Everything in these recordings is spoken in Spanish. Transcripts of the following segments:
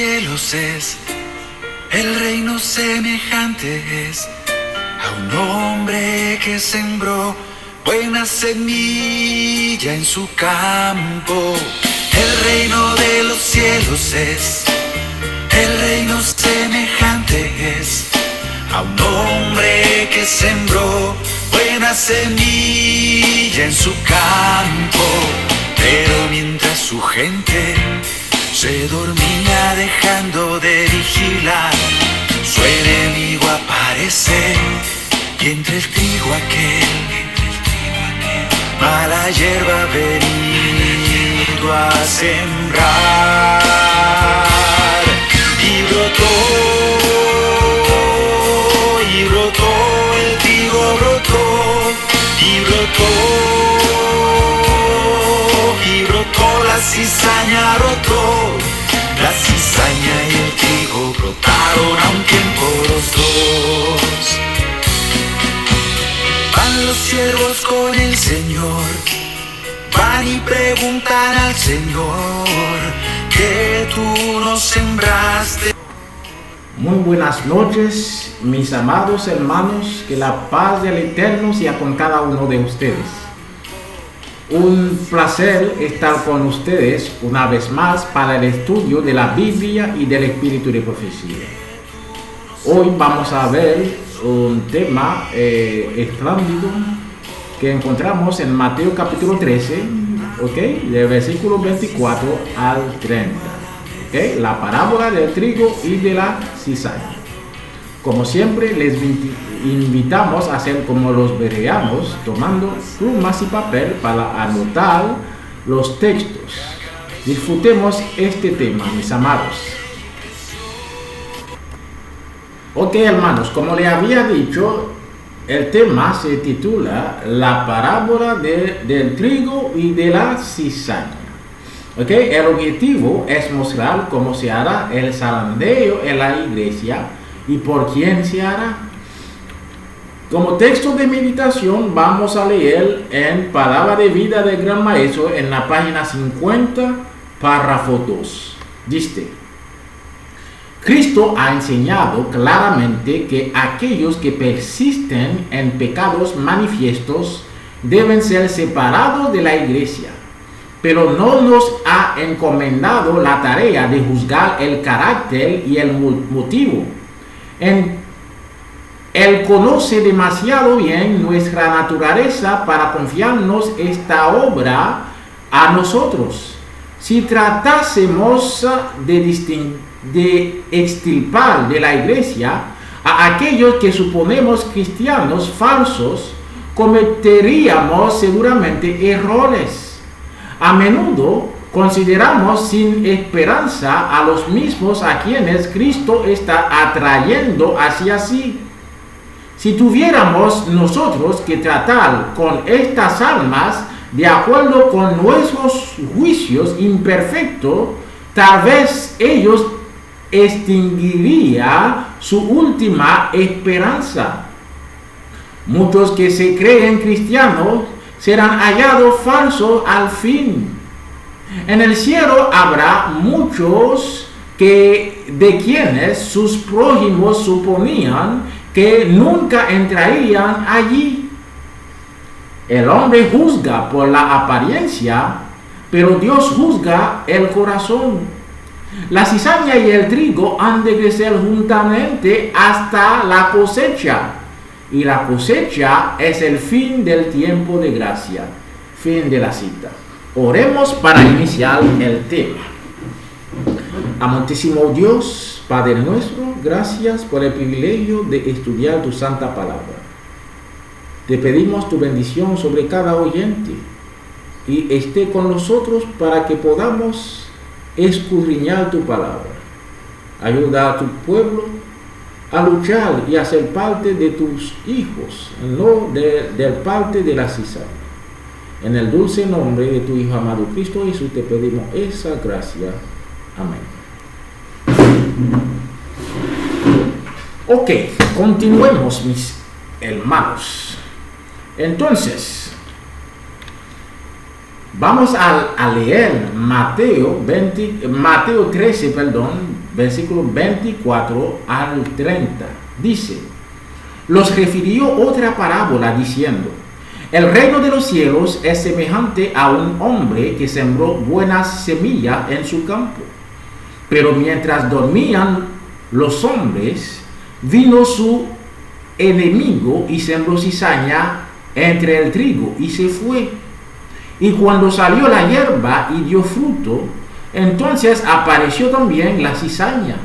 cielos es, el reino semejante es a un hombre que sembró buena semilla en su campo. El reino de los cielos es, el reino semejante es a un hombre que sembró buena semilla en su campo. Pero mientras su gente se dormía dejando de vigilar, su enemigo aparece y entre el trigo aquel mala hierba ha venido a sembrar. Y brotó, el trigo brotó, y brotó, la cizaña brotó, la cizaña y el trigo brotaron a un tiempo los dos. Van los siervos con el Señor, van y preguntan al Señor que tú nos sembraste. Muy buenas noches, mis amados hermanos, que la paz del Eterno sea con cada uno de ustedes. Un placer estar con ustedes una vez más para el estudio de la Biblia y del Espíritu de Profecía. Hoy vamos a ver un tema espléndido que encontramos en Mateo capítulo 13, de versículo 24 al 30. La parábola del trigo y de la cizaña. Como siempre, les invitamos a hacer como los bereanos, tomando plumas y papel para anotar los textos. Disfrutemos este tema, mis amados. Hermanos, como le había dicho, el tema se titula La parábola del trigo y de la cizaña. El objetivo es mostrar cómo se hará el zarandeo en la iglesia y por quién se hará. Como texto de meditación vamos a leer en Palabra de Vida del Gran Maestro en la página 50, párrafo 2. Dice: Cristo ha enseñado claramente que aquellos que persisten en pecados manifiestos deben ser separados de la iglesia, pero no nos ha encomendado la tarea de juzgar el carácter y el motivo. Él conoce demasiado bien nuestra naturaleza para confiarnos esta obra a nosotros. Si tratásemos de extirpar de la iglesia a aquellos que suponemos cristianos falsos, cometeríamos seguramente errores. A menudo consideramos sin esperanza a los mismos a quienes Cristo está atrayendo hacia sí. Si tuviéramos nosotros que tratar con estas almas de acuerdo con nuestros juicios imperfectos, tal vez ellos extinguirían su última esperanza. Muchos que se creen cristianos serán hallados falsos al fin. En el cielo habrá muchos de quienes sus prójimos suponían que nunca entrarían allí. El hombre juzga por la apariencia, pero Dios juzga el corazón. La cizaña y el trigo han de crecer juntamente hasta la cosecha, y la cosecha es el fin del tiempo de gracia. Fin de la cita. Oremos para iniciar el tema. Amantísimo Dios, Padre nuestro, gracias por el privilegio de estudiar tu santa palabra. Te pedimos tu bendición sobre cada oyente y esté con nosotros para que podamos escudriñar tu palabra. Ayuda a tu pueblo a luchar y a ser parte de tus hijos, no del parte de la cizaña. En el dulce nombre de tu Hijo amado Cristo Jesús te pedimos esa gracia. Amén. Continuemos, mis hermanos. Entonces, Vamos a leer Mateo 13, versículo 24 al 30. Dice: los refirió otra parábola diciendo: el reino de los cielos es semejante a un hombre que sembró buenas semillas en su campo. Pero mientras dormían los hombres, vino su enemigo y sembró cizaña entre el trigo y se fue. Y cuando salió la hierba y dio fruto, entonces apareció también la cizaña.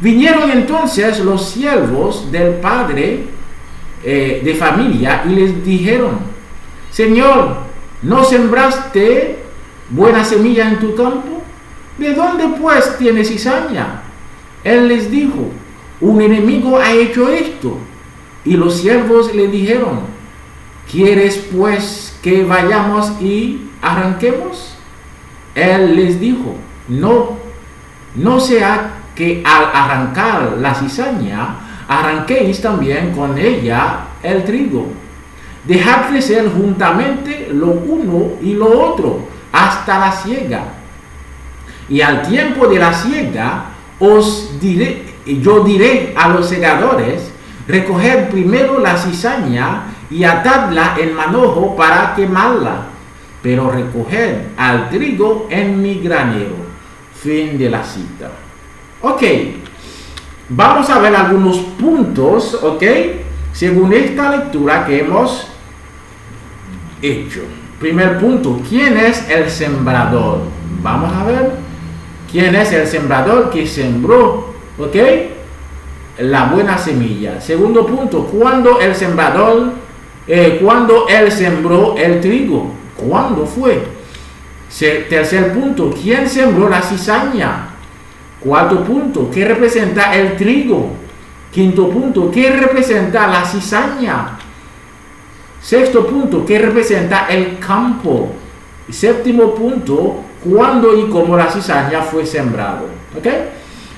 Vinieron entonces los siervos del padre de familia y les dijeron: Señor, ¿no sembraste buena semilla en tu campo? ¿De dónde pues tienes cizaña? Él les dijo: un enemigo ha hecho esto. Y los siervos le dijeron: ¿quieres pues que vayamos y arranquemos? Él les dijo: no sea que al arrancar la cizaña arranquéis también con ella el trigo. Dejad crecer juntamente lo uno y lo otro hasta la siega. Y al tiempo de la siega yo diré a los segadores: recoged primero la cizaña y atadla en manojo para quemarla, pero recoged al trigo en mi granero. Fin de la cita. Ok, vamos a ver algunos puntos, ok, según esta lectura que hemos hecho. Primer punto: ¿quién es el sembrador? Vamos a ver quién es el sembrador que sembró, ok, la buena semilla. Segundo punto: ¿cuándo él sembró el trigo? ¿Cuándo fue? Tercer punto: ¿quién sembró la cizaña? Cuarto punto: ¿qué representa el trigo? Quinto punto: ¿qué representa la cizaña? Sexto punto: ¿qué representa el campo? Séptimo punto: ¿cuándo y cómo la cizaña fue sembrado? ¿Ok?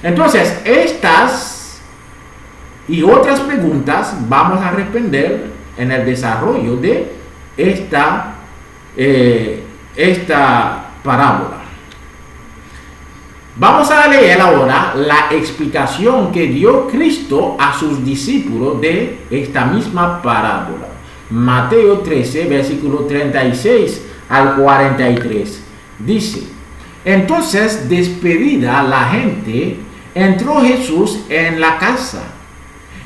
Entonces, estas y otras preguntas vamos a responder en el desarrollo de esta parábola. Vamos a leer ahora la explicación que dio Cristo a sus discípulos de esta misma parábola. Mateo 13, versículo 36 al 43. Dice: entonces, despedida la gente, entró Jesús en la casa,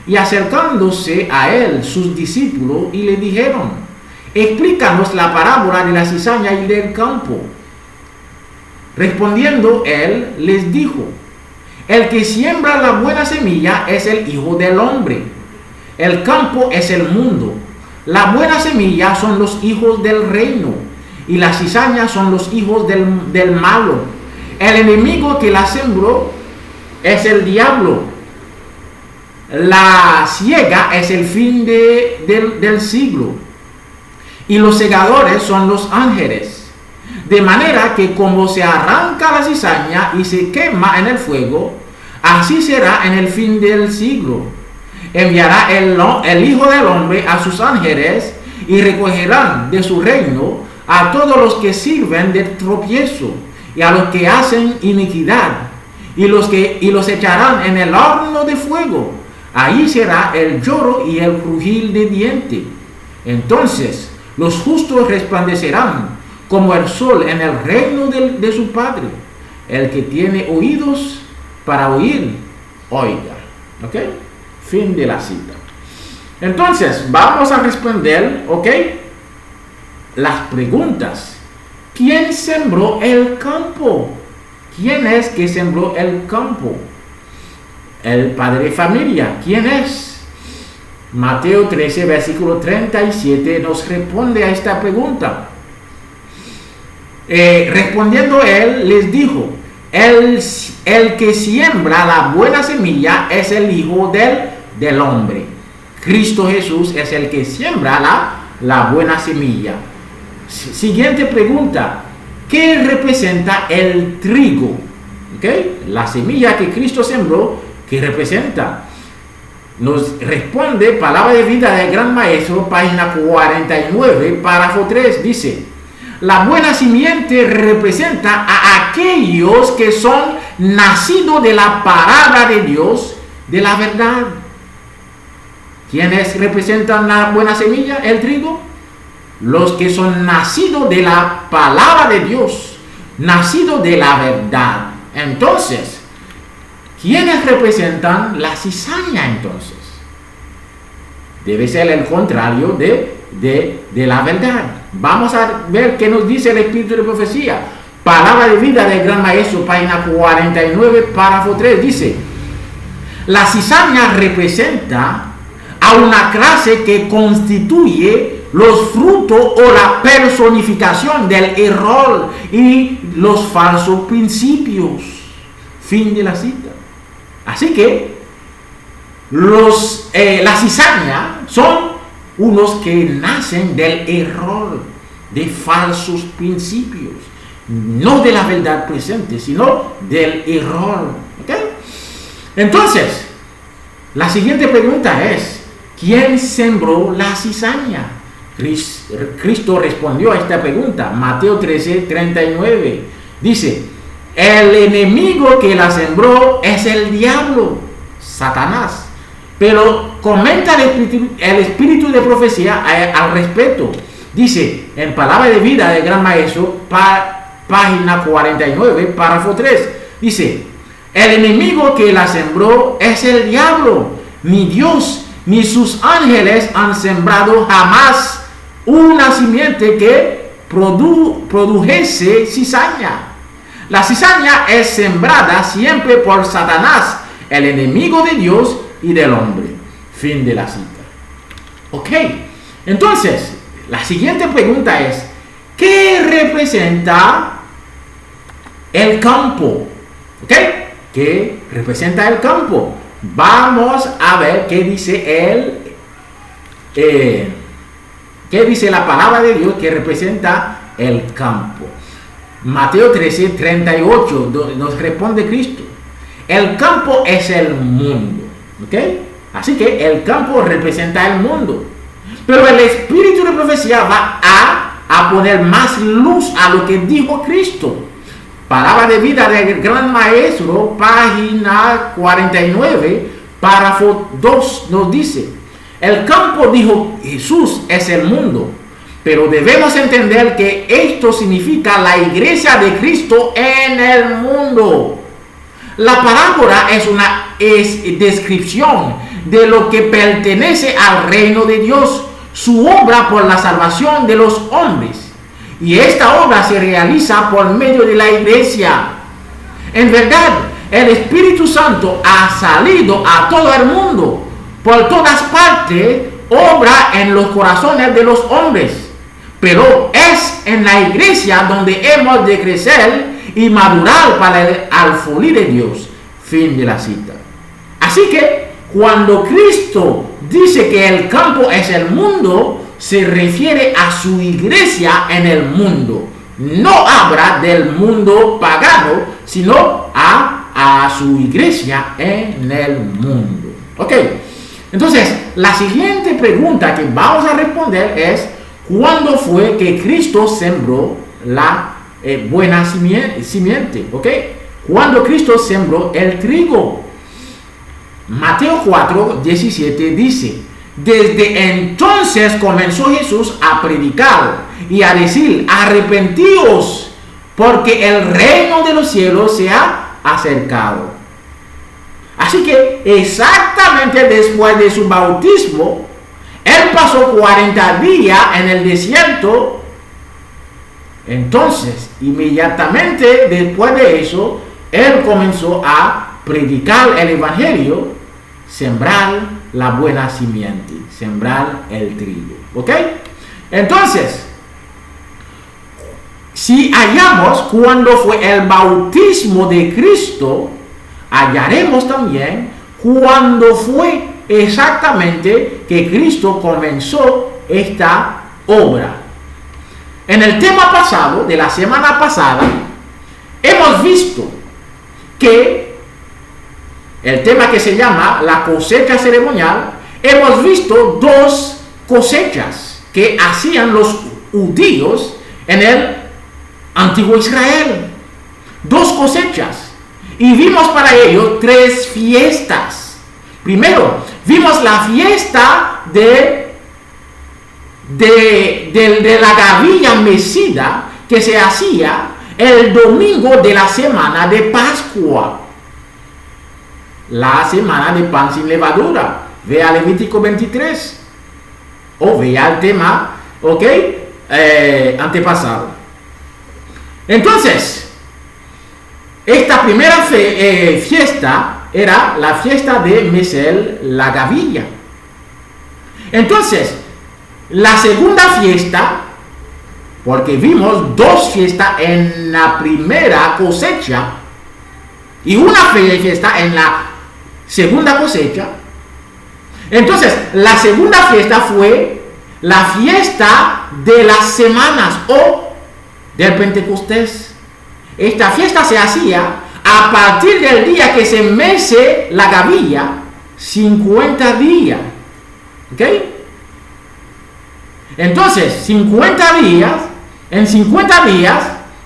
y acercándose a él sus discípulos y le dijeron: explícanos la parábola de la cizaña y del campo. Respondiendo él les dijo: el que siembra la buena semilla es el Hijo del Hombre. El campo es el mundo. La buena semilla son los hijos del reino, y las cizañas son los hijos del malo. El enemigo que la sembró es el diablo. La siega es el fin del siglo, y los segadores son los ángeles. De manera que como se arranca la cizaña y se quema en el fuego, así será en el fin del siglo. Enviará el Hijo del Hombre a sus ángeles, y recogerán de su reino a todos los que sirven de tropiezo y a los que hacen iniquidad, y los echarán en el horno de fuego. Ahí será el lloro y el crujir de dientes. Entonces los justos resplandecerán como el sol en el reino de su Padre. El que tiene oídos para oír, oiga. ¿Ok? Fin de la cita. Entonces, vamos a responder, ¿ok?, las preguntas. ¿Quién sembró el campo? ¿Quién es que sembró el campo? El padre de familia. ¿Quién es? Mateo 13, versículo 37 nos responde a esta pregunta. Respondiendo él, les dijo: el que siembra la buena semilla es el Hijo del Hombre. Cristo Jesús es el que siembra la buena semilla. Siguiente pregunta: ¿qué representa el trigo? ¿Okay? La semilla que Cristo sembró, ¿qué representa? Nos responde Palabra de Vida del Gran Maestro, página 49, párrafo 3, dice: la buena simiente representa a aquellos que son nacidos de la palabra de Dios, de la verdad. ¿Quiénes representan la buena semilla, el trigo? Los que son nacidos de la palabra de Dios, nacidos de la verdad. Entonces, ¿quiénes representan la cizaña entonces? Debe ser el contrario de la verdad. Vamos a ver qué nos dice el Espíritu de Profecía. Palabra de vida del Gran Maestro, página 49, párrafo 3, dice: la cizaña representa a una clase que constituye los frutos o la personificación del error y los falsos principios. Fin de la cita. Así que la cizaña son unos que nacen del error, de falsos principios, no de la verdad presente, sino del error. ¿Okay? Entonces, la siguiente pregunta es: ¿quién sembró la cizaña? Cristo respondió a esta pregunta. Mateo 13:39 dice: el enemigo que la sembró es el diablo, Satanás. Pero comenta el Espíritu de Profecía al respecto. Dice en Palabra de Vida del Gran Maestro, página 49, párrafo 3, dice: el enemigo que la sembró es el diablo. Ni Dios ni sus ángeles han sembrado jamás una simiente que produjese cizaña. La cizaña es sembrada siempre por Satanás, el enemigo de Dios y del hombre. Fin de la cita. Ok, entonces la siguiente pregunta es: ¿qué representa el campo? Ok, ¿qué representa el campo? Vamos a ver qué dice qué dice la palabra de Dios que representa el campo. Mateo 13:38 nos responde Cristo: el campo es el mundo. ¿Ok? Así que el campo representa el mundo. Pero el Espíritu de Profecía va a poner más luz a lo que dijo Cristo. Palabra de Vida del Gran Maestro, página 49, párrafo 2, nos dice: el campo, dijo Jesús, es el mundo. Pero debemos entender que esto significa la iglesia de Cristo en el mundo. La parábola es una descripción de lo que pertenece al reino de Dios, su obra por la salvación de los hombres. Y esta obra se realiza por medio de la iglesia. En verdad, el Espíritu Santo ha salido a todo el mundo, por todas partes, obra en los corazones de los hombres. Pero es en la iglesia donde hemos de crecer y madurar para el alfolí de Dios. Fin de la cita. Así que cuando Cristo dice que el campo es el mundo, se refiere a su iglesia en el mundo. No habla del mundo pagano, sino a su iglesia en el mundo. Ok, entonces la siguiente pregunta que vamos a responder es: ¿cuándo fue que Cristo sembró la buena simiente? ¿Ok? ¿Cuándo Cristo sembró el trigo? Mateo 4:17 dice: desde entonces comenzó Jesús a predicar y a decir: arrepentíos, porque el reino de los cielos se ha acercado. Así que exactamente después de su bautismo, Él pasó 40 días en el desierto. Entonces, inmediatamente después de eso, Él comenzó a predicar el evangelio, sembrar la buena simiente, sembrar el trigo. ¿Ok? Entonces, si hallamos cuándo fue el bautismo de Cristo, hallaremos también cuándo fue exactamente que Cristo comenzó esta obra. En el tema pasado, de la semana pasada, hemos visto que el tema que se llama la cosecha ceremonial, hemos visto dos cosechas que hacían los judíos en el antiguo Israel. 2 cosechas. Y vimos para ello 3 fiestas. Primero, vimos la fiesta de la gavilla mecida que se hacía el domingo de la semana de Pascua. La semana de pan sin levadura. Vea Levítico 23. O vea el tema, ¿ok? Antepasado. Entonces, esta primera fiesta era la fiesta de mecer la gavilla. Entonces, la segunda fiesta, porque vimos 2 fiestas en la primera cosecha y una fiesta en la segunda cosecha. Entonces, la segunda fiesta fue la fiesta de las semanas o del Pentecostés. Esta fiesta se hacía a partir del día que se mece la gavilla, 50 días. ¿Ok? Entonces, 50 días, en 50 días,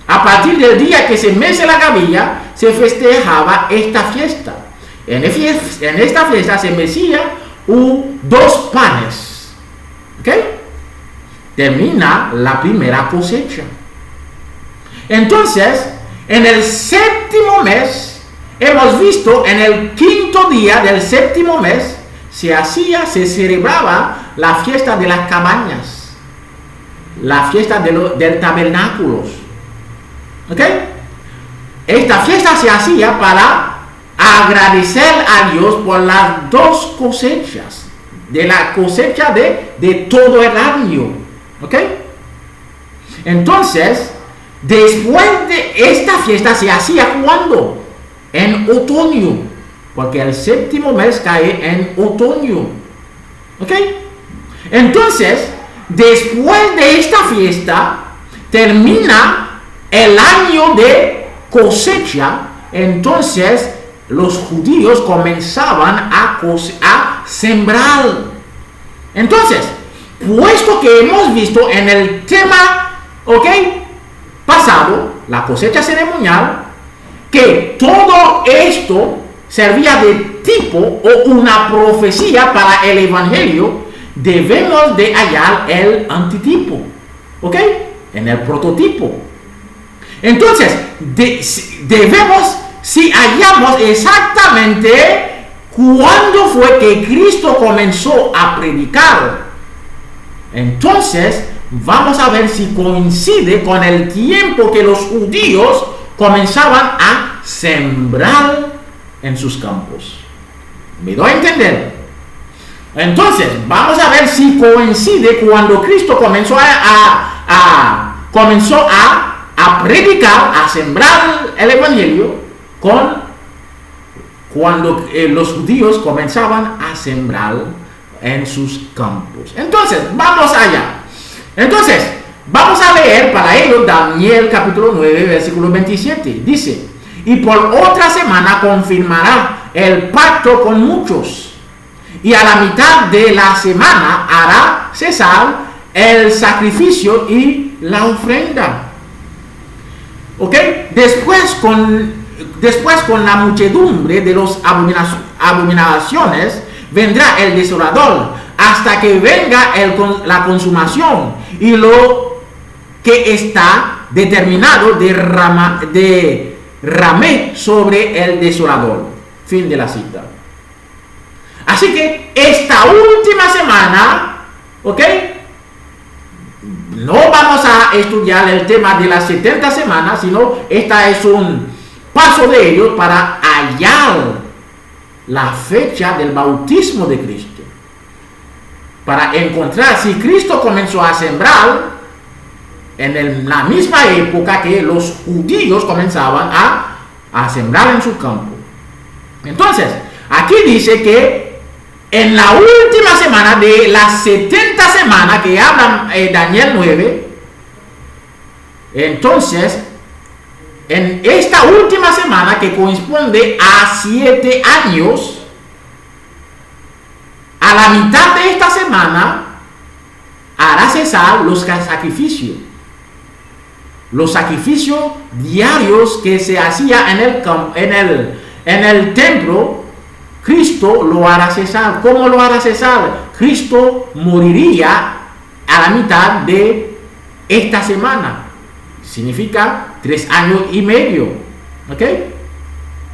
a partir del día que se mece la gavilla, se festejaba esta fiesta. En esta fiesta se mecía 2 panes. ¿Ok? Termina la primera cosecha. Entonces, en el 7º mes, hemos visto en el 5º día del 7º mes, se celebraba la fiesta de las cabañas, la fiesta del tabernáculos. ¿Ok? Esta fiesta se hacía para agradecer a Dios por las 2 cosechas, de la cosecha de todo el año. ¿Ok? Entonces, después de esta fiesta se hacía ¿cuándo? En otoño, porque el 7º mes cae en otoño. ¿Ok? Entonces, después de esta fiesta, termina el año de cosecha. Entonces, los judíos comenzaban a sembrar. Entonces, puesto que hemos visto en el tema, ¿ok?, pasado, la cosecha ceremonial, que todo esto servía de tipo o una profecía para el evangelio, debemos de hallar el antitipo, ¿ok?, en el prototipo. Entonces, debemos, si hallamos exactamente cuándo fue que Cristo comenzó a predicar, entonces vamos a ver si coincide con el tiempo que los judíos comenzaban a sembrar en sus campos. ¿Me doy a entender? Entonces, vamos a ver si coincide cuando Cristo comenzó a predicar, a sembrar el evangelio, con cuando los judíos comenzaban a sembrar en sus campos. Entonces, vamos allá. Entonces, vamos a leer para ello Daniel capítulo 9, versículo 27. Dice: y por otra semana confirmará el pacto con muchos, y a la mitad de la semana hará cesar el sacrificio y la ofrenda. ¿Ok? Después con la muchedumbre de las abominaciones vendrá el desolador, hasta que venga la consumación, y lo que está determinado derramé sobre el desolador. Fin de la cita. Así que esta última semana, ¿ok?, no vamos a estudiar el tema de las 70 semanas, sino esta es un paso de ello para hallar la fecha del bautismo de Cristo, para encontrar si Cristo comenzó a sembrar en la misma época que los judíos comenzaban a sembrar en su campo. Entonces, aquí dice que en la última semana de las 70 semanas que habla Daniel 9, entonces, en esta última semana que corresponde a 7 años, a la mitad de esta semana hará cesar los sacrificios. los sacrificios diarios que se hacía en el templo, Cristo lo hará cesar. ¿Cómo lo hará cesar? Cristo moriría a la mitad de esta semana. Significa 3 años y medio. ¿Ok?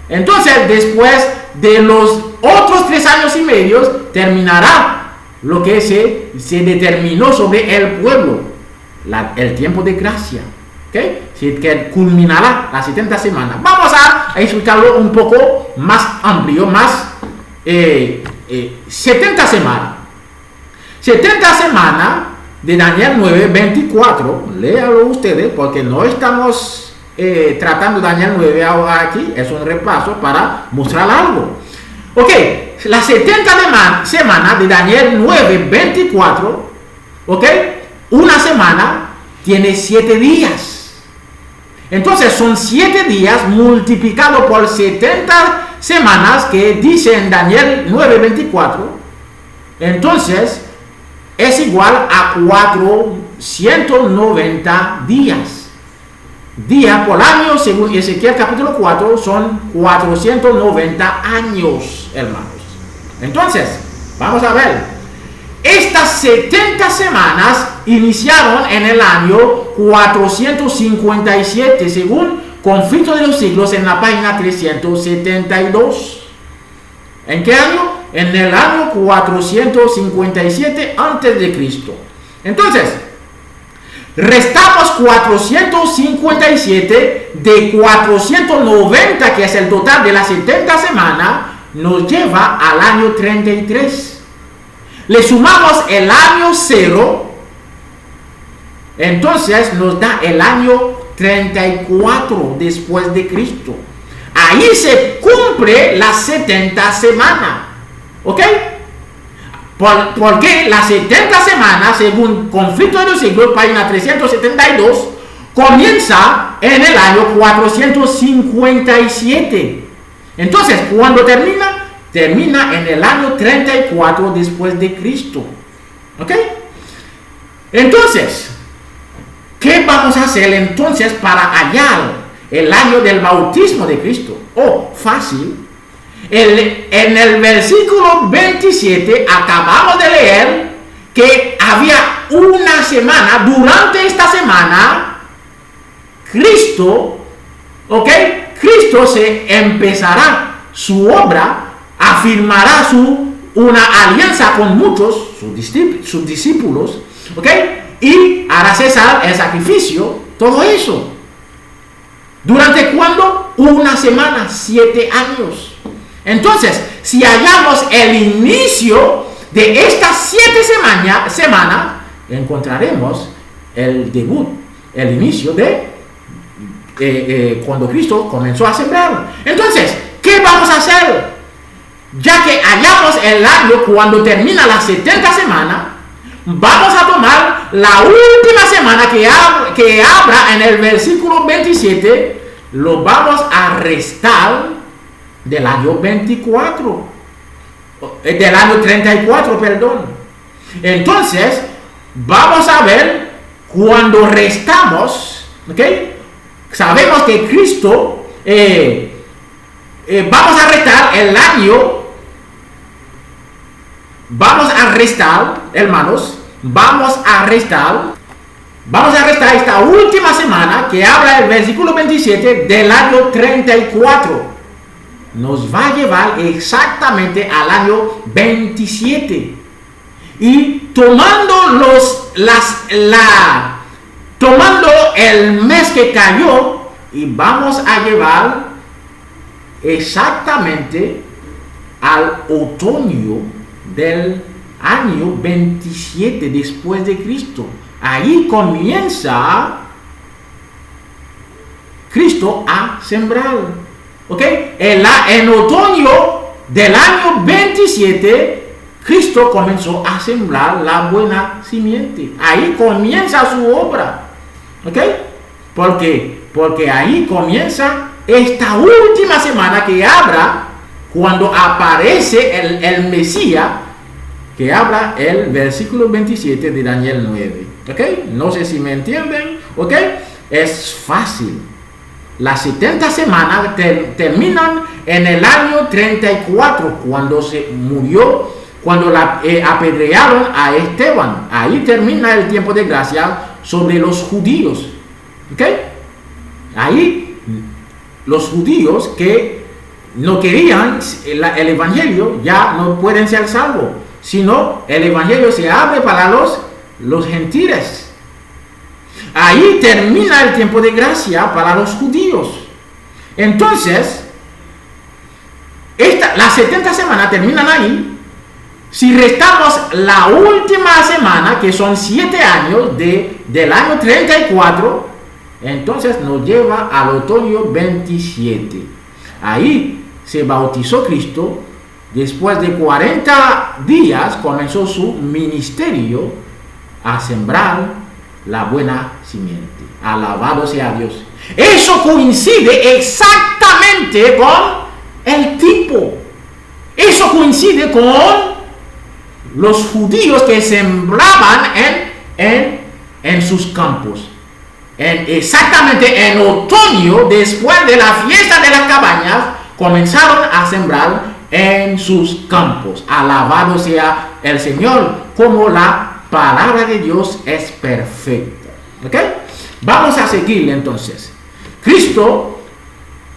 Entonces, después de los otros 3 años y medio, terminará lo que se determinó sobre el pueblo, el tiempo de gracia. ¿Okay? Que culminará las 70 semanas. Vamos a explicarlo un poco más amplio, más 70 semanas. 70 semanas de Daniel 9:24. Léalo ustedes porque no estamos tratando Daniel 9 ahora aquí. Es un repaso para mostrar algo. Ok, las 70 semanas de Daniel 9:24. Ok, una semana tiene 7 días. Entonces son 7 días multiplicado por 70 semanas que dice en Daniel 9:24. Entonces es igual a 490 días. Día por año, según Ezequiel capítulo 4, son 490 años, hermanos. Entonces, vamos a ver. Estas 70 semanas iniciaron en el año 457, según Conflicto de los Siglos en la página 372. ¿En qué año? En el año 457 antes de Cristo. Entonces, restamos 457 de 490, que es el total de las 70 semanas, nos lleva al año 33. Le sumamos el año 0, entonces nos da el año 34 después de Cristo. Ahí se cumple las 70 semanas. ¿Ok? Porque las 70 semanas, según Conflicto de los Siglos, página 372, comienza en el año 457. Entonces, ¿cuándo termina? Termina en el año 34 después de Cristo. ¿Ok? Entonces, ¿qué vamos a hacer entonces para hallar el año del bautismo de Cristo? Oh, fácil. En el versículo 27 acabamos de leer que había una semana. Durante esta semana, Cristo, ¿ok? Cristo se empezará su obra, afirmará una alianza con muchos, sus discípulos, ¿ok? Y hará cesar el sacrificio, todo eso. ¿Durante cuándo? Una semana, 7 años. Entonces, si hallamos el inicio de estas 7 semanas, encontraremos el debut, el inicio de cuando Cristo comenzó a sembrar. Entonces, ¿qué vamos a hacer? Ya que hallamos el año cuando termina las 70 semanas, vamos a tomar la última semana que abra en el versículo 27, lo vamos a restar del año 24, del año 34, perdón. Entonces, vamos a ver cuando restamos, ¿ok? Sabemos que Cristo, vamos a restar el año, vamos a restar, hermanos, vamos a restar esta última semana que habla el versículo 27 del año 34. Nos va a llevar exactamente al año 27. Y tomando el mes que cayó, y vamos a llevar exactamente al otoño del año 27 después de Cristo. Ahí comienza Cristo a sembrar. ¿Ok? En otoño del año 27, Cristo comenzó a sembrar la buena simiente. Ahí comienza su obra. ¿Ok? Porque ahí comienza esta última semana que habla cuando aparece el Mesías, que habla el versículo 27 de Daniel 9. ¿Ok? No sé si me entienden. ¿Ok? es fácil. Las 70 semanas terminan en el año 34, cuando se murió, cuando apedrearon a Esteban. Ahí termina el tiempo de gracia sobre los judíos. ¿Ok? Ahí los judíos que no querían el evangelio ya no pueden ser salvos, sino el evangelio se abre para los gentiles. Ahí termina el tiempo de gracia para los judíos. Entonces, las 70 semanas terminan ahí. Si restamos la última semana, que son 7 años del año 34, entonces nos lleva al otoño 27. Ahí se bautizó Cristo. Después de 40 días comenzó su ministerio a sembrar la buena simiente. Alabado sea Dios. Eso coincide exactamente con el tipo. Eso coincide con los judíos que sembraban en sus campos. Exactamente en otoño, después de la fiesta de las cabañas, comenzaron a sembrar en sus campos. Alabado sea el Señor, como la palabra de Dios es perfecta. ¿Ok? Vamos a seguir entonces. Cristo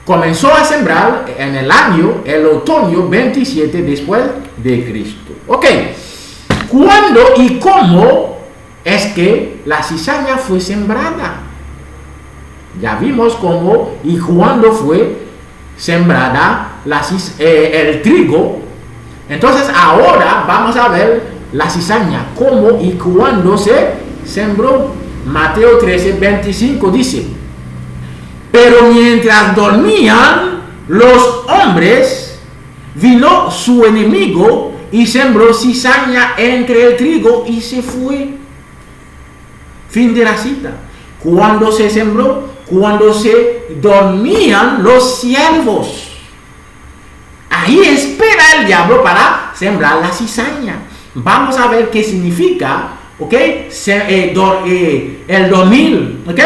comenzó a sembrar en el otoño 27 después de Cristo. ¿Ok? ¿Cuándo y cómo es que la cizaña fue sembrada? Ya vimos cómo y cuándo fue sembrada el trigo. Entonces ahora vamos a ver la cizaña, cómo y cuándo se sembró. Mateo 13:25 dice: pero mientras dormían los hombres, vino su enemigo y sembró cizaña entre el trigo y se fue. Fin de la cita. ¿Cuándo se sembró? Cuando se dormían los siervos. Ahí espera el diablo para sembrar la cizaña. Vamos a ver qué significa, ¿ok? El dormir, ¿ok?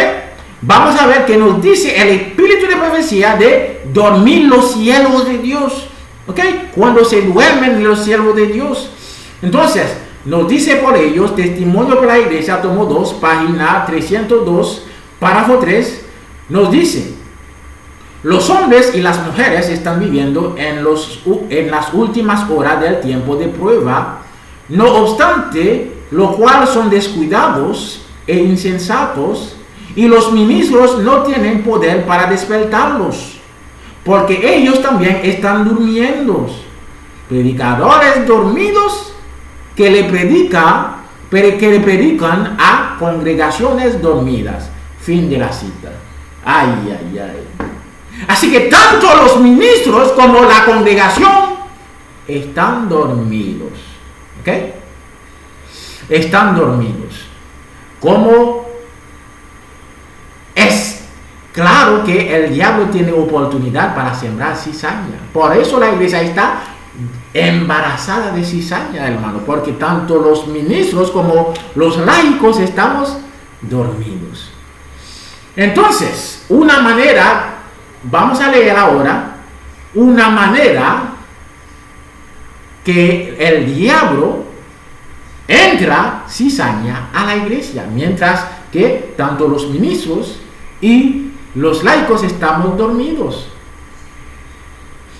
Vamos a ver qué nos dice el espíritu de profecía de dormir los siervos de Dios, ¿ok? Cuando se duermen los siervos de Dios. Entonces, nos dice por ellos, Testimonio para la Iglesia, tomo 2, página 302, párrafo 3, nos dice: los hombres y las mujeres están viviendo en las últimas horas del tiempo de prueba. No obstante, lo cual son descuidados e insensatos, y los ministros no tienen poder para despertarlos, porque ellos también están durmiendo. Predicadores dormidos que le predican a congregaciones dormidas. Fin de la cita. Ay, ay, ay. Así que tanto los ministros como la congregación están dormidos. ¿Ok? Están dormidos. ¿Cómo? Es claro que el diablo tiene oportunidad para sembrar cizaña. Por eso la iglesia está embarazada de cizaña, hermano. Porque tanto los ministros como los laicos estamos dormidos. Entonces, una manera, vamos a leer ahora, una manera que el diablo entra cizaña a la iglesia, mientras que tanto los ministros y los laicos estamos dormidos.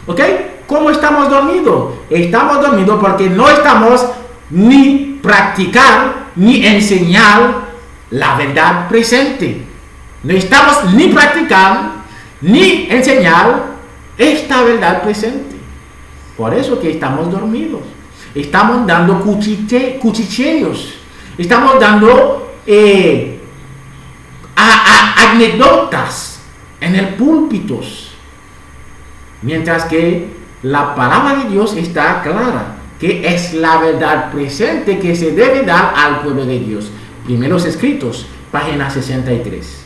¿Ok? ¿Cómo estamos dormidos? Estamos dormidos porque no estamos ni practicar ni enseñar la verdad presente. No estamos ni practicando ni enseñar esta verdad presente. Por eso que estamos dormidos. Estamos dando cuchicheos. Estamos dando anécdotas en el púlpito. Mientras que la palabra de Dios está clara, que es la verdad presente que se debe dar al pueblo de Dios. Primeros Escritos, página 63.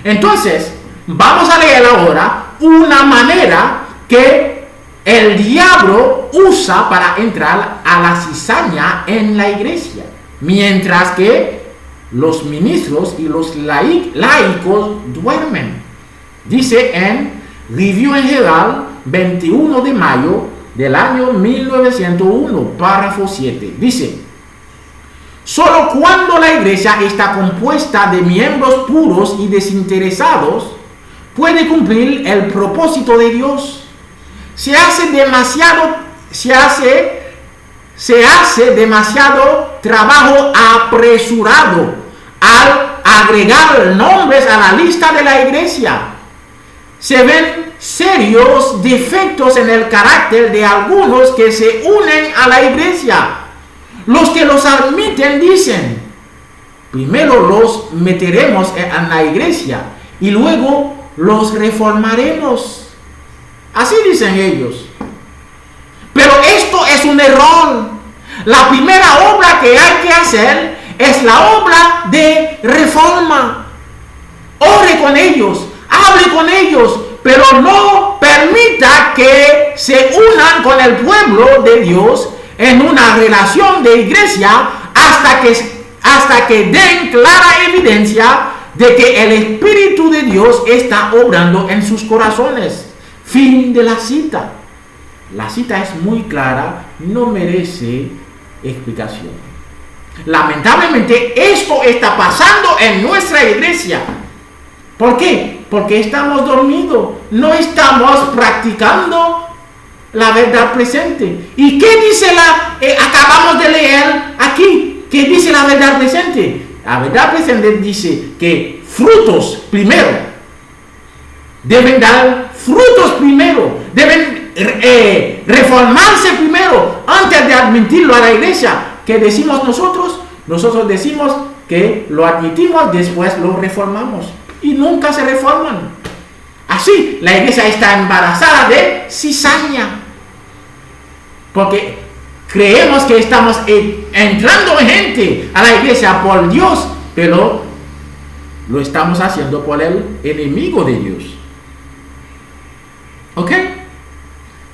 Entonces, vamos a leer ahora una manera que el diablo usa para entrar a la cizaña en la iglesia. Mientras que los ministros y los laicos duermen. Dice en Review en General, 21 de mayo del año 1901, párrafo 7. Dice: solo cuando la iglesia está compuesta de miembros puros y desinteresados puede cumplir el propósito de Dios. Se hace demasiado trabajo apresurado al agregar nombres a la lista de la iglesia. Se ven serios defectos en el carácter de algunos que se unen a la iglesia. Los que los admiten dicen: primero los meteremos en la iglesia y luego los reformaremos. Así dicen ellos. Pero esto es un error. La primera obra que hay que hacer es la obra de reforma. Ore con ellos, hable con ellos, pero no permita que se unan con el pueblo de Dios en una relación de iglesia hasta que den clara evidencia de que el Espíritu de Dios está obrando en sus corazones. Fin de la cita. La cita es muy clara, no merece explicación. Lamentablemente esto está pasando en nuestra iglesia. ¿Por qué? Porque estamos dormidos, no estamos practicando la verdad presente. ¿Y qué dice acabamos de leer aquí? ¿Qué dice la verdad presente? La verdad presente dice que frutos primero. Deben dar frutos primero. Deben reformarse primero antes de admitirlo a la iglesia. ¿Qué decimos nosotros? Nosotros decimos que lo admitimos, después lo reformamos. Y nunca se reforman. Así, la iglesia está embarazada de cizaña. Porque creemos que estamos entrando gente a la iglesia por Dios, pero lo estamos haciendo por el enemigo de Dios. ¿Ok?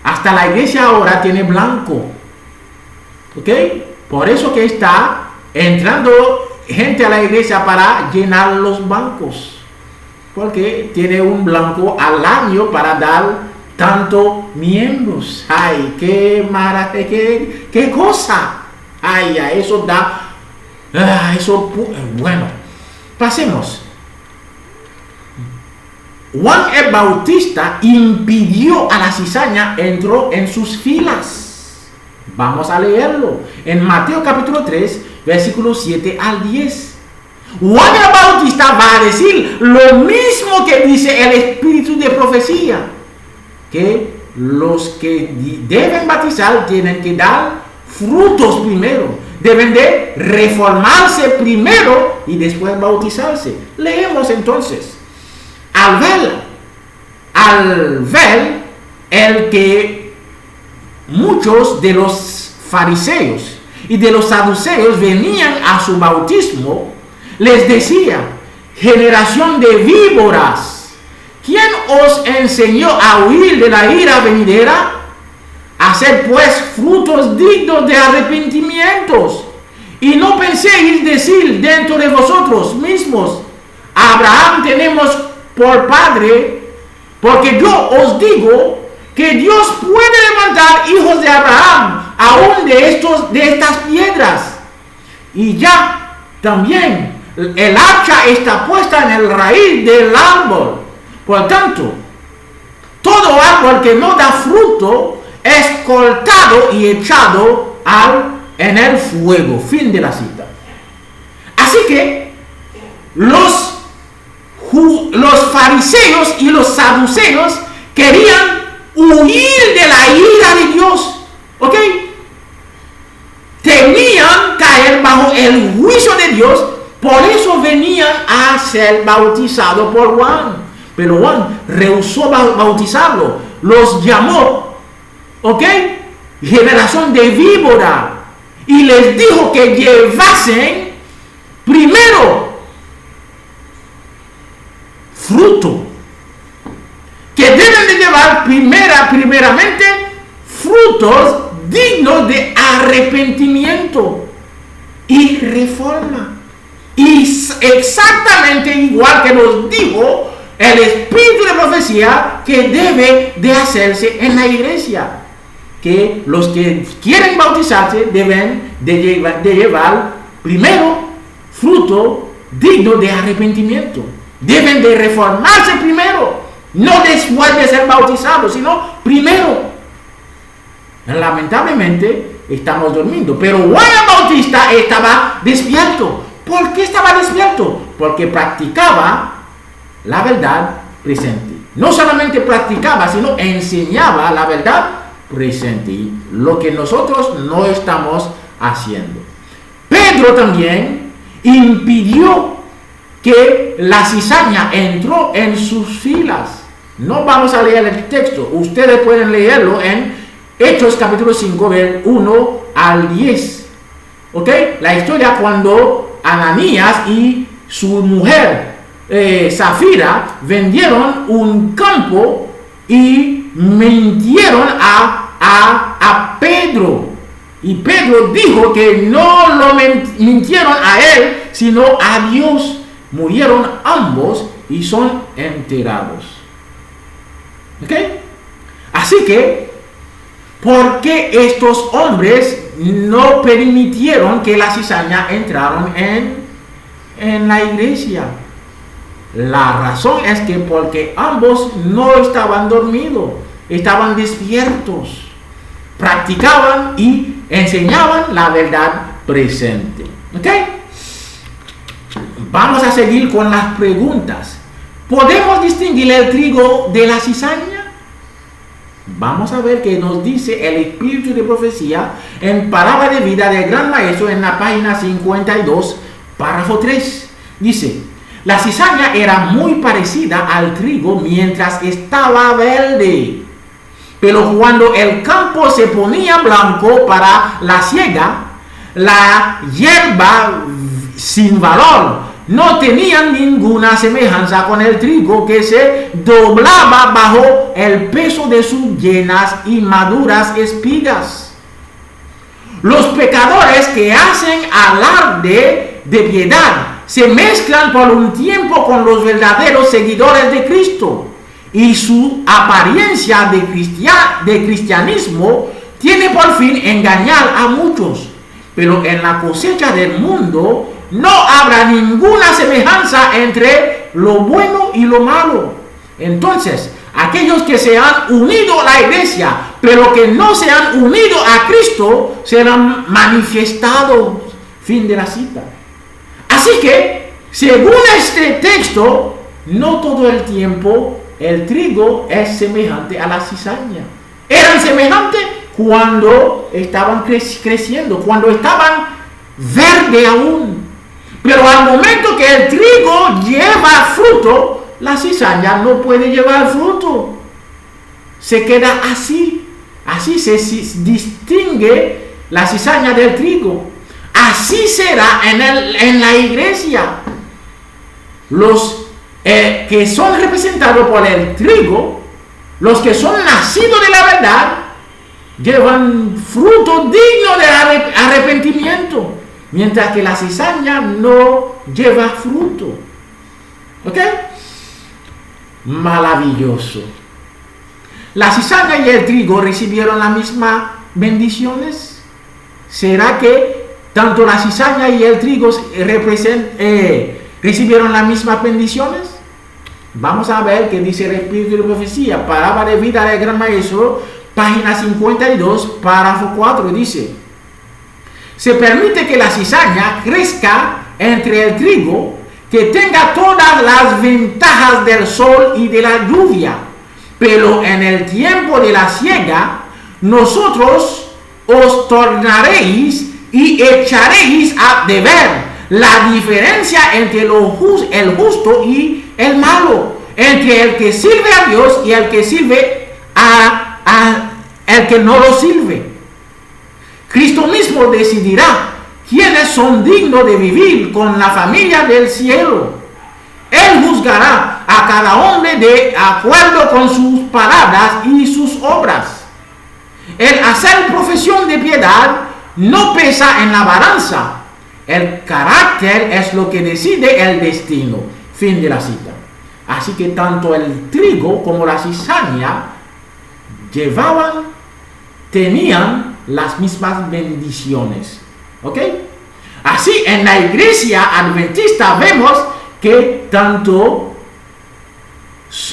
Hasta la iglesia ahora tiene blanco. ¿Ok? Por eso que está entrando gente a la iglesia para llenar los bancos. Porque tiene un blanco al año para dar tanto miembros. Ay, qué maravilla, qué cosa. Ay, eso da. Bueno, pasemos. Juan el Bautista impidió a la cizaña, entró en sus filas. Vamos a leerlo en Mateo capítulo 3, versículos 7 al 10. Juan el Bautista va a decir lo mismo que dice el espíritu de profecía, que los que deben bautizar tienen que dar frutos primero, deben de reformarse primero y después bautizarse. Leemos entonces. Al ver el que muchos de los fariseos y de los saduceos venían a su bautismo, les decía: generación de víboras, ¿quién os enseñó a huir de la ira venidera? Haced pues frutos dignos de arrepentimientos, y no penséis decir dentro de vosotros mismos: Abraham tenemos por padre, porque yo os digo que Dios puede levantar hijos de Abraham aún de estas piedras. Y ya también el hacha está puesta en el raíz del árbol. Por tanto, todo árbol que no da fruto es cortado y echado en el fuego. Fin de la cita. Así que los fariseos y los saduceos querían huir de la ira de Dios. ¿Ok? Temían caer bajo el juicio de Dios. Por eso venían a ser bautizados por Juan. Pero Juan rehusó bautizarlo. Los llamó, ¿ok?, generación de víbora. Y les dijo que llevasen primero fruto. Que deben de llevar primeramente frutos dignos de arrepentimiento y reforma. Y exactamente igual que nos dijo el espíritu de profecía que debe de hacerse en la iglesia, que los que quieren bautizarse deben de llevar primero fruto digno de arrepentimiento. Deben de reformarse primero, no después de ser bautizados, sino primero. Lamentablemente estamos durmiendo, pero Juan el Bautista estaba despierto. ¿Por qué estaba despierto? Porque practicaba la verdad presente. No solamente practicaba, sino enseñaba la verdad presente, lo que nosotros no estamos haciendo. Pedro también impidió que la cizaña entró en sus filas. No vamos a leer el texto, ustedes pueden leerlo en Hechos capítulo 5, del 1 al 10. ¿Ok? La historia cuando Ananías y su mujer Zafira vendieron un campo y mintieron a Pedro. Y Pedro dijo que no lo mintieron a él, sino a Dios. Murieron ambos y son enterrados. ¿Ok? Así que, ¿por qué estos hombres no permitieron que la cizaña entraran en la iglesia? La razón es que porque ambos no estaban dormidos, estaban despiertos, practicaban y enseñaban la verdad presente. ¿Ok? Vamos a seguir con las preguntas. ¿Podemos distinguir el trigo de la cizaña? Vamos a ver qué nos dice el espíritu de profecía en Palabra de Vida del Gran Maestro en la página 52, párrafo 3. Dice: la cizaña era muy parecida al trigo mientras estaba verde, pero cuando el campo se ponía blanco para la siega, la hierba sin valor no tenía ninguna semejanza con el trigo que se doblaba bajo el peso de sus llenas y maduras espigas. Los pecadores que hacen alarde de piedad se mezclan por un tiempo con los verdaderos seguidores de Cristo, y su apariencia de cristianismo tiene por fin engañar a muchos. Pero en la cosecha del mundo no habrá ninguna semejanza entre lo bueno y lo malo. Entonces, aquellos que se han unido a la iglesia, pero que no se han unido a Cristo, serán manifestados. Fin de la cita. Así que, según este texto, no todo el tiempo el trigo es semejante a la cizaña. Eran semejantes cuando estaban creciendo, cuando estaban verde aún. Pero al momento que el trigo lleva fruto, la cizaña no puede llevar fruto. Se queda así. Así se distingue la cizaña del trigo. Así será en la iglesia. Los que son representados por el trigo, los que son nacidos de la verdad, llevan fruto digno de arrepentimiento, mientras que la cizaña no lleva fruto. ¿Ok? Maravilloso. ¿La cizaña y el trigo recibieron las mismas bendiciones? ¿Será que tanto la cizaña y el trigo recibieron las mismas bendiciones? Vamos a ver qué dice el espíritu de profecía, Palabra de Vida del Gran Maestro, página 52, párrafo 4, dice: se permite que la cizaña crezca entre el trigo, que tenga todas las ventajas del sol y de la lluvia, pero en el tiempo de la siega, nosotros os tornaréis y echaréis a de ver la diferencia entre el justo y el malo, entre el que sirve a Dios y el que sirve a el que no lo sirve. Cristo mismo decidirá quiénes son dignos de vivir con la familia del cielo. Él juzgará a cada hombre de acuerdo con sus palabras y sus obras. El hacer profesión de piedad no pesa en la balanza. El carácter es lo que decide el destino. Fin de la cita. Así que tanto el trigo como la cizaña tenían las mismas bendiciones. ¿Ok? Así en la iglesia adventista vemos que tanto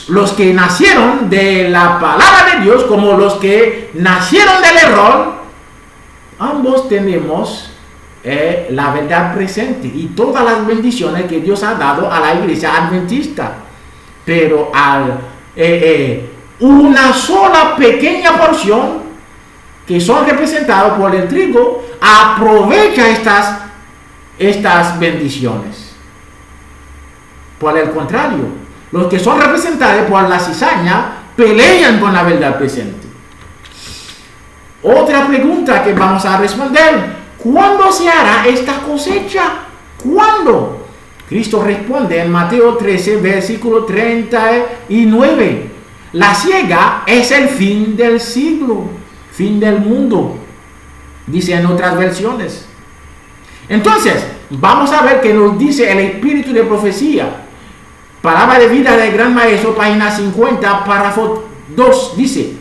los que nacieron de la palabra de Dios como los que nacieron del error, ambos tenemos la verdad presente y todas las bendiciones que Dios ha dado a la iglesia adventista. Pero una sola pequeña porción que son representados por el trigo aprovecha estas bendiciones. Por el contrario, los que son representados por la cizaña pelean con la verdad presente. Otra pregunta que vamos a responder: ¿cuándo se hará esta cosecha? ¿Cuándo? Cristo responde en Mateo 13, versículo 39. La siega es el fin del siglo, fin del mundo, dice en otras versiones. Entonces, vamos a ver qué nos dice el Espíritu de Profecía. Palabra de Vida del Gran Maestro, página 50, párrafo 2, dice: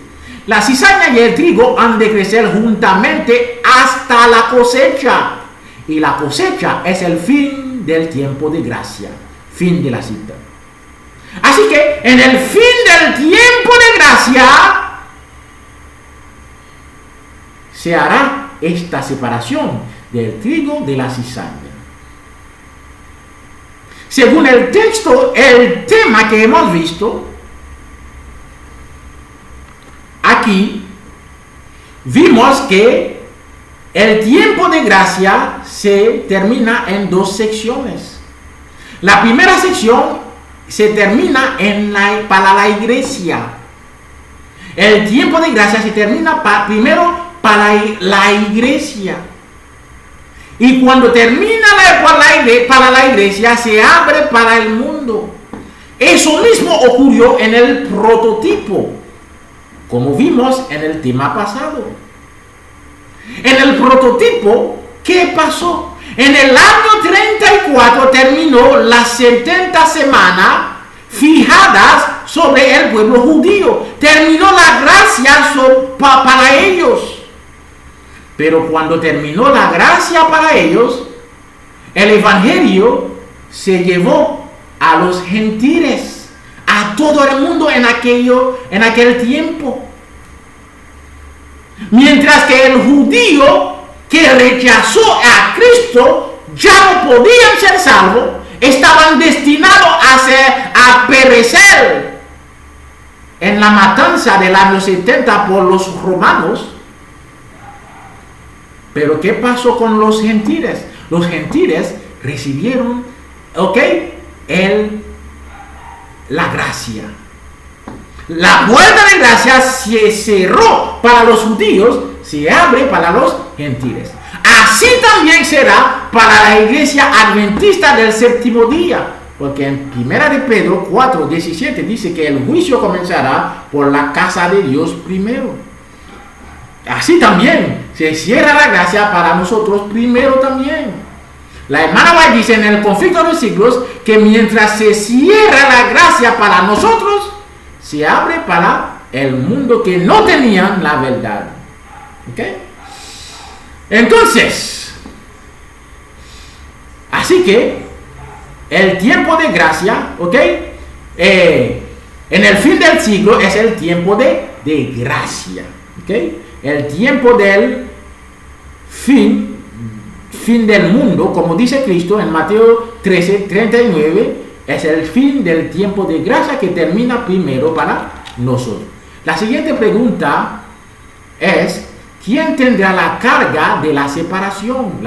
la cizaña y el trigo han de crecer juntamente hasta la cosecha, y la cosecha es el fin del tiempo de gracia. Fin de la cita. Así que en el fin del tiempo de gracia se hará esta separación del trigo de la cizaña. Según el texto, el tema que hemos visto aquí, vimos que el tiempo de gracia se termina en dos secciones. La primera sección se termina para la iglesia. El tiempo de gracia se termina primero para la iglesia. Y cuando termina para la iglesia, se abre para el mundo. Eso mismo ocurrió en el prototipo, como vimos en el tema pasado. En el prototipo, ¿qué pasó? En el año 34 terminó las 70 semanas fijadas sobre el pueblo judío. Terminó la gracia para ellos. Pero cuando terminó la gracia para ellos, el evangelio se llevó a los gentiles, a todo el mundo en aquel tiempo. Mientras que el judío que rechazó a Cristo ya no podían ser salvos, estaban destinados a perecer en la matanza del año 70 por los romanos. Pero ¿qué pasó con los gentiles? Los gentiles recibieron, la gracia. La puerta de gracia se cerró para los judíos, se abre para los gentiles. Así también será para la iglesia adventista del séptimo día, porque en 1 de Pedro 4:17 dice que el juicio comenzará por la casa de Dios primero. Así también se cierra la gracia para nosotros primero también. La hermana White dice en el conflicto de los siglos que mientras se cierra la gracia para nosotros, se abre para el mundo que no tenían la verdad. ¿Ok? Entonces, así que el tiempo de gracia, en el fin del siglo es el tiempo de gracia. ¿Ok? El tiempo del fin del mundo, como dice Cristo en Mateo 13:39, es el fin del tiempo de gracia que termina primero para nosotros. La siguiente pregunta es: ¿quién tendrá la carga de la separación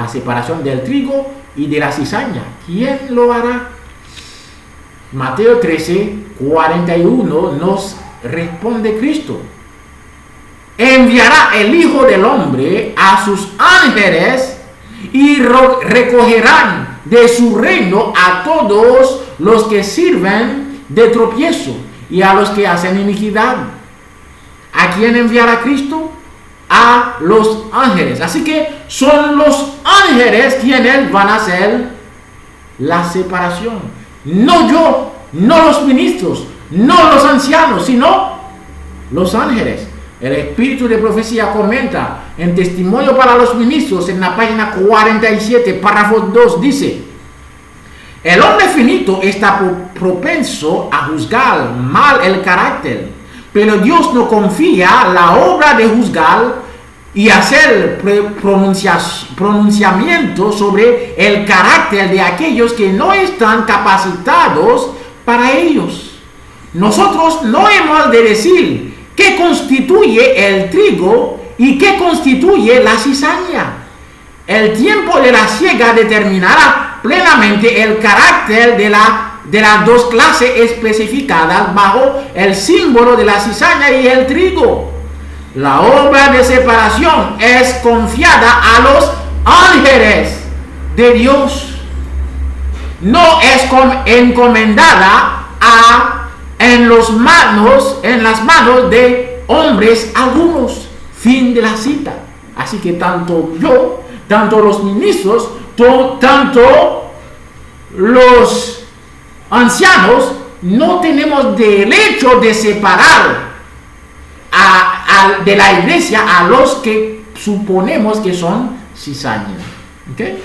del trigo y de la cizaña? ¿Quién lo hará? Mateo 13:41 nos responde Cristo: enviará el Hijo del Hombre a sus ángeles y recogerán de su reino a todos los que sirven de tropiezo y a los que hacen iniquidad. ¿A quién enviará Cristo? a los ángeles. Así que son los ángeles quienes van a hacer la separación. No yo, no los ministros, no los ancianos, sino los ángeles. El Espíritu de Profecía comenta en Testimonio para los Ministros, en la página 47, párrafo 2, dice: el hombre finito está propenso a juzgar mal el carácter, pero Dios no confía la obra de juzgar y hacer pronunciamiento sobre el carácter de aquellos que no están capacitados para ellos. Nosotros no hemos de decir qué constituye el trigo y qué constituye la cizaña. El tiempo de la siega determinará plenamente el carácter de las dos clases especificadas bajo el símbolo de la cizaña y el trigo. La obra de separación es confiada a los ángeles de Dios. No es encomendada en las manos de hombres algunos. Fin de la cita. Así que tanto yo, tanto los ministros, tanto los ancianos, no tenemos derecho de separar de la iglesia a los que suponemos que son cizaña. ¿Okay?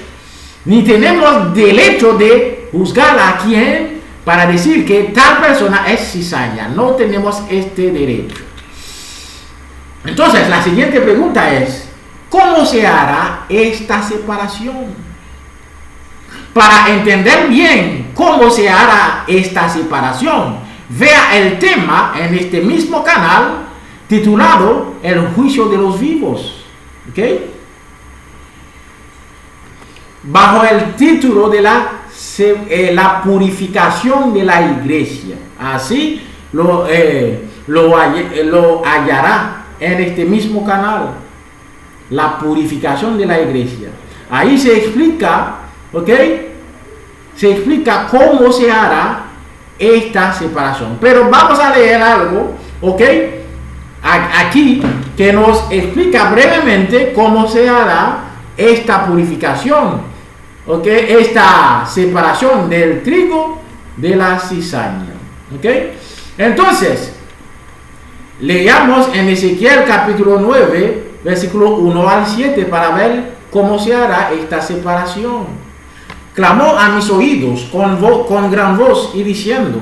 Ni tenemos derecho de juzgar a quien para decir que tal persona es cizaña. No tenemos este derecho. Entonces, la siguiente pregunta es: ¿cómo se hará esta separación? Para entender bien cómo se hará esta separación, vea el tema en este mismo canal titulado El juicio de los vivos. ¿Okay? Bajo el título de la purificación de la iglesia. Así lo hallará en este mismo canal. La purificación de la iglesia. Ahí se explica, ¿ok? Se explica cómo se hará esta separación. Pero vamos a leer algo, ¿ok? Aquí que nos explica brevemente cómo se hará esta purificación, ¿ok? Esta separación del trigo de la cizaña, ¿ok? Entonces, leamos en Ezequiel capítulo 9, versículo 1 al 7 para ver cómo se hará esta separación. Clamó a mis oídos con gran voz y diciendo: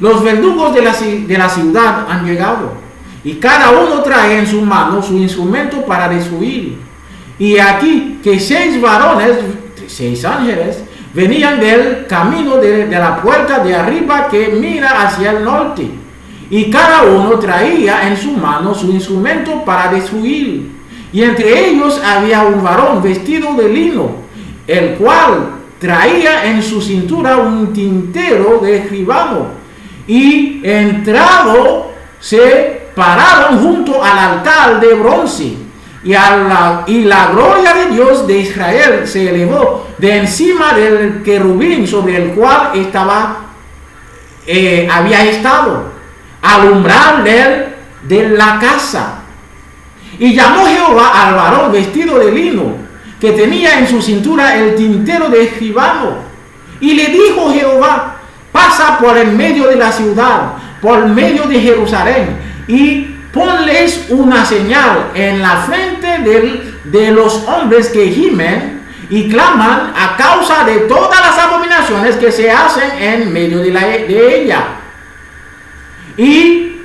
los verdugos de la ciudad han llegado, y cada uno trae en su mano su instrumento para destruir. Y aquí que 6 varones, 6 ángeles, venían del camino de la puerta de arriba que mira hacia el norte. Y cada uno traía en su mano su instrumento para destruir. Y entre ellos había un varón vestido de lino, el cual traía en su cintura un tintero de escribano. Y entrado se pararon junto al altar de bronce. Y la gloria de Dios de Israel se elevó de encima del querubín sobre el cual había estado, al umbral de la casa. Y llamó Jehová al varón vestido de lino, que tenía en su cintura el tintero de escribano. Y le dijo Jehová: pasa por el medio de la ciudad, por medio de Jerusalén, y ponles una señal en la frente de los hombres que gimen y claman a causa de todas las abominaciones que se hacen en medio de ella. Y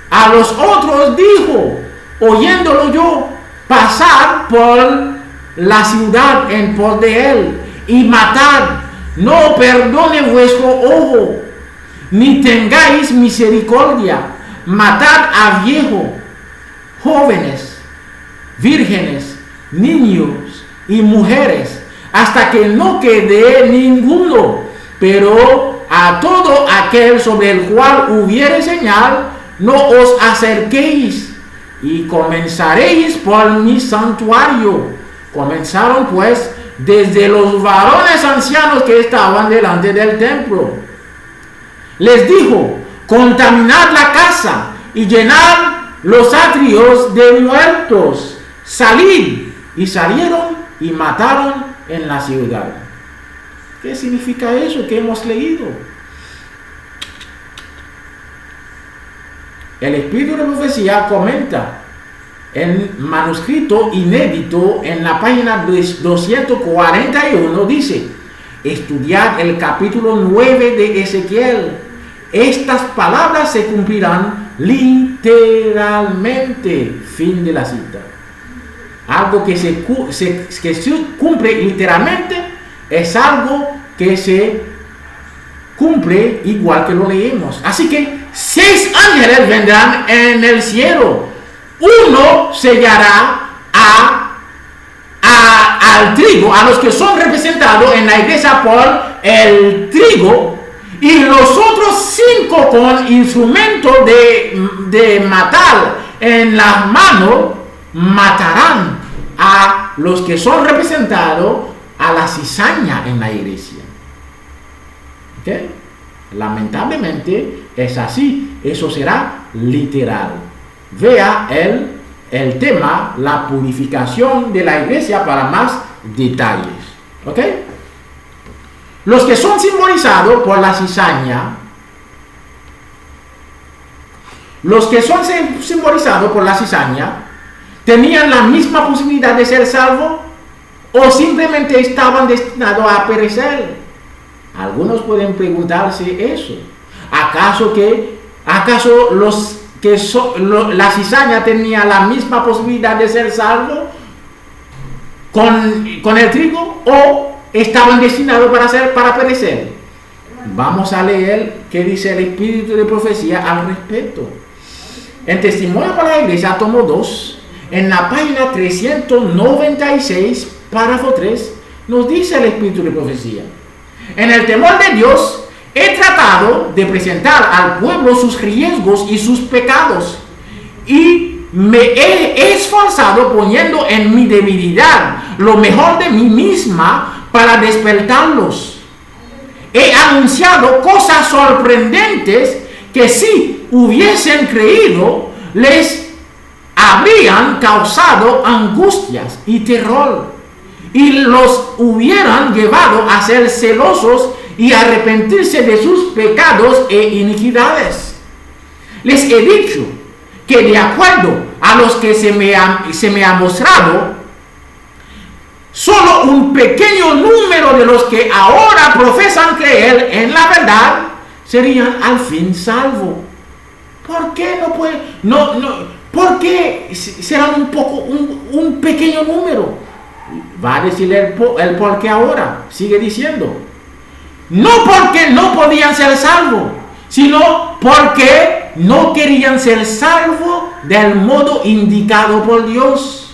a los otros dijo, oyéndolo yo, pasad por la ciudad en pos de él y matad, no perdone vuestro ojo, ni tengáis misericordia. Matad a viejos, jóvenes, vírgenes, niños y mujeres, hasta que no quede ninguno. Pero a todo aquel sobre el cual hubiere señal, no os acerquéis, y comenzaréis por mi santuario. Comenzaron pues desde los varones ancianos que estaban delante del templo. Les dijo: contaminad la casa y llenad los atrios de muertos, salid. Y salieron y mataron en la ciudad. ¿Qué significa eso que hemos leído? El Espíritu de Profecía comenta en manuscrito inédito en la página 241, dice: estudiad el capítulo 9 de Ezequiel. Estas palabras se cumplirán literalmente. Fin de la cita. Algo que se cumple literalmente es algo que se cumple igual que lo leemos. Así que 6 ángeles vendrán en el cielo. Uno sellará al trigo, a los que son representados en la iglesia por el trigo, y los otros 5 con instrumentos de matar en las manos matarán a los que son representados a la cizaña en la iglesia. ¿Okay? Lamentablemente es así. Eso será literal. Vea el tema, la purificación de la iglesia, para más detalles. ¿Ok? Los que son simbolizados por la cizaña, ¿tenían la misma posibilidad de ser salvos o simplemente estaban destinados a perecer? Algunos pueden preguntarse eso. ¿Acaso la cizaña tenía la misma posibilidad de ser salvos con el trigo, o estaban destinados para perecer? Vamos a leer qué dice el Espíritu de Profecía al respecto. En Testimonio para la Iglesia, tomo 2, en la página 396, párrafo 3, nos dice el Espíritu de Profecía: en el temor de Dios he tratado de presentar al pueblo sus riesgos y sus pecados, y me he esforzado poniendo en mi debilidad lo mejor de mí misma para despertarlos. He anunciado cosas sorprendentes que, si hubiesen creído, les habrían causado angustias y terror, y los hubieran llevado a ser celosos y arrepentirse de sus pecados e iniquidades. Les he dicho que, de acuerdo a los que se me ha mostrado, solo un pequeño número de los que ahora profesan creer en la verdad serían al fin salvos. ¿Por qué no puede? ¿Por qué serán un pequeño número? Va a decir el por qué ahora. Sigue diciendo: no porque no podían ser salvos, sino porque no querían ser salvos del modo indicado por Dios.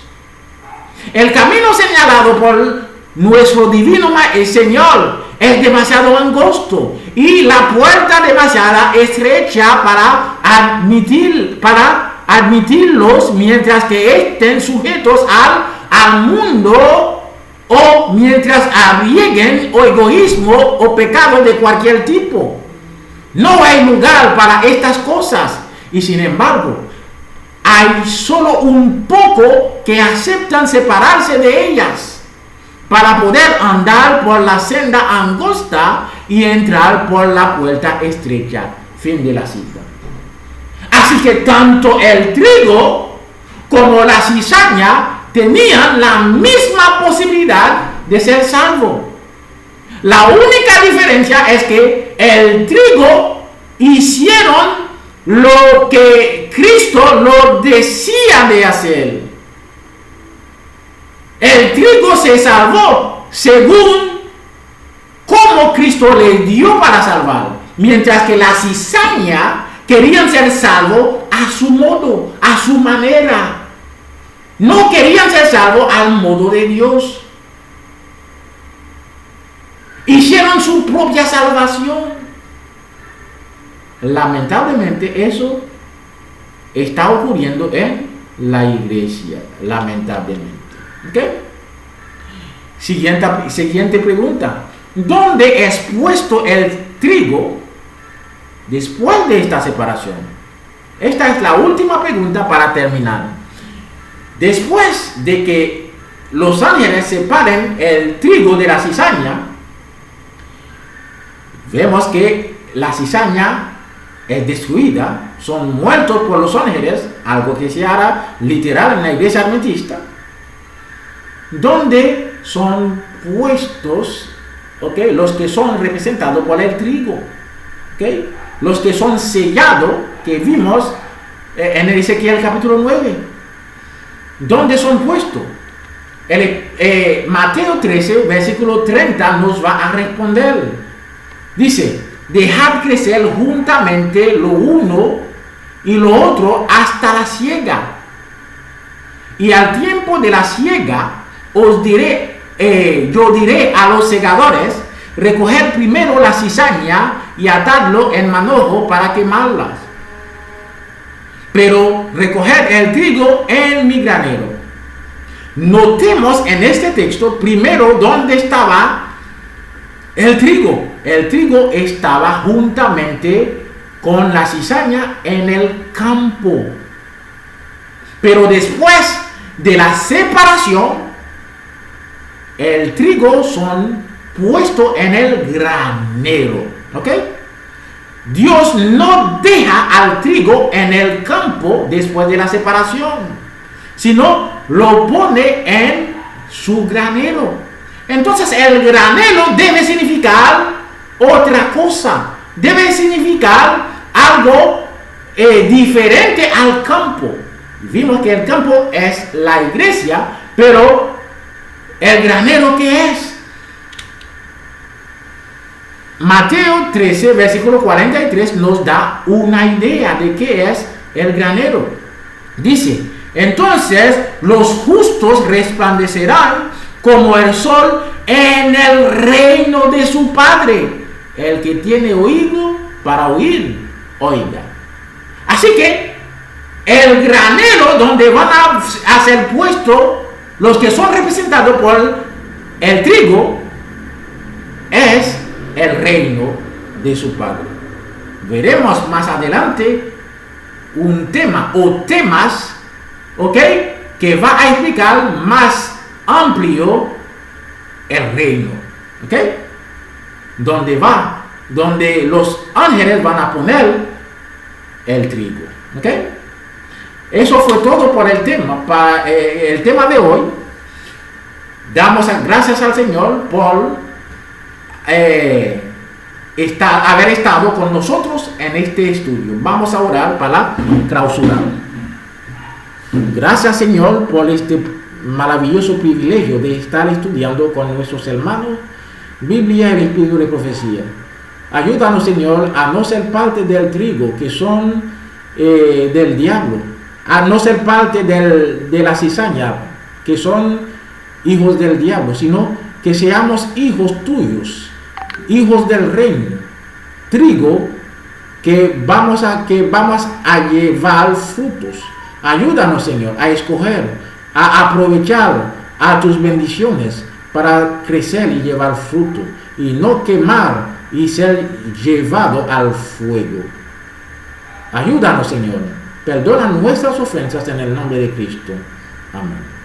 El camino señalado por nuestro divino Señor es demasiado angosto y la puerta demasiado estrecha para admitirlos mientras que estén sujetos al mundo, o mientras abrieguen o egoísmo o pecado de cualquier tipo. No hay lugar para estas cosas, y sin embargo hay solo un poco que aceptan separarse de ellas para poder andar por la senda angosta y entrar por la puerta estrecha. Fin de la cita. Así que tanto el trigo como la cizaña tenían la misma posibilidad de ser salvo. La única diferencia es que el trigo hicieron lo que Cristo lo decía de hacer. El trigo se salvó según como Cristo le dio para salvar, mientras que la cizaña querían ser salvos a su modo, a su manera. No querían ser salvos al modo de Dios. Hicieron su propia salvación. Lamentablemente eso está ocurriendo en la iglesia. Lamentablemente. ¿Ok? Siguiente pregunta. ¿Dónde es puesto el trigo después de esta separación? Esta es la última pregunta para terminar. Después de que los ángeles separen el trigo de la cizaña, vemos que la cizaña es destruida, son muertos por los ángeles, algo que se hará literal en la iglesia adventista, donde son puestos, ¿okay?, los que son representados por el trigo, ¿okay?, los que son sellados, que vimos en el Ezequiel capítulo 9. ¿Dónde son puestos? Mateo 13, versículo 30 nos va a responder. Dice: dejad crecer juntamente lo uno y lo otro hasta la siega. Y al tiempo de la siega os diré, yo diré a los segadores: recoged primero la cizaña y atadlo en manojo para quemarlas, pero recoged el trigo en mi granero. Notemos en este texto primero dónde estaba el trigo. El trigo estaba juntamente con la cizaña en el campo. Pero después de la separación, el trigo son puesto en el granero. ¿Ok? Dios no deja al trigo en el campo después de la separación, sino lo pone en su granero. Entonces el granero debe significar otra cosa, debe significar algo diferente al campo. Vimos que el campo es la iglesia, pero el granero, ¿qué es? Mateo 13, versículo 43 nos da una idea de qué es el granero. Dice: entonces los justos resplandecerán como el sol en el reino de su Padre. El que tiene oído para oír, oiga. Así que el granero donde van a ser puestos los que son representados por el trigo es el reino de su Padre. Veremos más adelante un tema o temas, ¿ok?, que va a explicar más amplio el reino, ¿ok?, donde los ángeles van a poner el trigo, ¿ok? Eso fue todo por el tema. Para el tema de hoy, damos gracias al Señor por haber estado con nosotros en este estudio. Vamos a orar para clausurar. Gracias, Señor, por este maravilloso privilegio de estar estudiando con nuestros hermanos Biblia y el Espíritu de Profecía. Ayúdanos, Señor, a no ser parte del trigo, que son del diablo, a no ser parte de la cizaña, que son hijos del diablo, sino que seamos hijos tuyos, hijos del reino, trigo que vamos a llevar frutos. Ayúdanos, Señor, a escoger, a aprovechar a tus bendiciones para crecer y llevar fruto, y no quemar y ser llevado al fuego. Ayúdanos, Señor. Perdona nuestras ofensas en el nombre de Cristo. Amén.